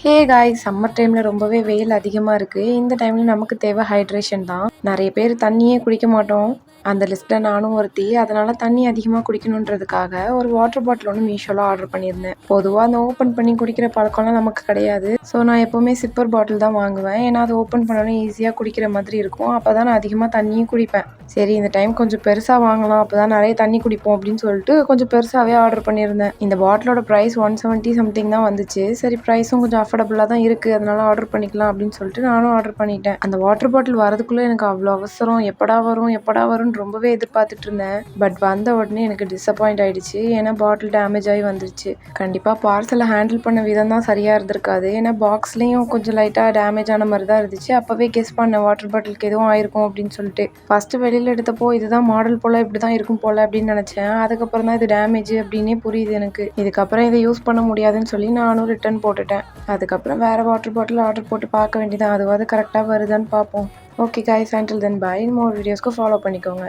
Hey guys, summer டைமில் ரொம்பவே வெயில் அதிகமாக இருக்குது. இந்த டைமில் நமக்கு தேவை ஹைட்ரேஷன் தான். நிறைய பேர் தண்ணியே குடிக்க மாட்டோம். அந்த லிஸ்ட்டில் நானும் ஒருத்தி. அதனால் தண்ணி அதிகமாக குடிக்கணுன்றதுக்காக ஒரு வாட்டர் பாட்டில் ஒன்று மீஷோவில் ஆர்டர் பண்ணியிருந்தேன். பொதுவாக அந்த ஓப்பன் பண்ணி குடிக்கிற பழக்கம்லாம் நமக்கு கிடையாது. ஸோ நான் எப்போவுமே சிப்பர் பாட்டில் தான் வாங்குவேன். ஏன்னா அது ஓப்பன் பண்ணோன்னே ஈஸியாக குடிக்கிற மாதிரி இருக்கும். அப்போ தான் நான் அதிகமாக தண்ணியும் குடிப்பேன். சரி, இந்த டைம் கொஞ்சம் பெருசாக வாங்கலாம், அப்போ தான் நிறைய தண்ணி குடிப்போம் அப்படின்னு சொல்லிட்டு கொஞ்சம் பெருசாகவே ஆர்டர் பண்ணியிருந்தேன். இந்த பாட்டிலோட ப்ரைஸ் 170 சம்திங் தான் வந்துச்சு. சரி, ப்ரைஸும் கொஞ்சம் அஃபோர்டபுளாக தான் இருக்குது, அதனால ஆர்டர் பண்ணிக்கலாம் அப்படின்னு சொல்லிட்டு நானும் ஆர்டர் பண்ணிட்டேன். அந்த வாட்டர் பாட்டில் வரதுக்குள்ளே எனக்கு அவ்வளோ அவசரம், எப்படா வரும்னு ரொம்பவே எதிர்பார்த்துட்டு இருந்தேன். பட் வந்த உடனே எனக்கு டிசப்பாயிண்ட் ஆயிடுச்சு. ஏன்னா பாட்டில் டேமேஜ் ஆகி வந்துருச்சு. கண்டிப்பாக பார்சலை ஹேண்டில் பண்ண விதம் தான் சரியாக இருந்திருக்காது. ஏன்னா பாக்ஸ்லேயும் கொஞ்சம் லைட்டாக டேமேஜ் ஆன மாதிரி தான் இருந்துச்சு. அப்போவே கெஸ் பண்ணேன் வாட்டர் பாட்டிலுக்கு எதுவும் ஆயிருக்கும் அப்படின்னு சொல்லிட்டு. ஃபஸ்ட்டு வெளியில் எடுத்தப்போ இதுதான் மாடல் போல், இப்படி தான் இருக்கும் போல் அப்படின்னு நினச்சேன். அதுக்கப்புறம் தான் இது டேமேஜ் அப்படின்னே புரியுது எனக்கு. இதுக்கப்புறம் இதை யூஸ் பண்ண முடியாதுன்னு சொல்லி நானும் ரிட்டர்ன் போட்டுட்டேன். அதுக்கப்புறம் வேறு வாட்டர் பாட்டில் ஆர்டர் போட்டு பார்க்க வேண்டியதான். அதுவாது கரெக்டாக வருதான்னு பார்ப்போம். Okay guys, until then bye. more வீடியோஸ்க்கு ஃபாலோ பண்ணிக்கோங்க.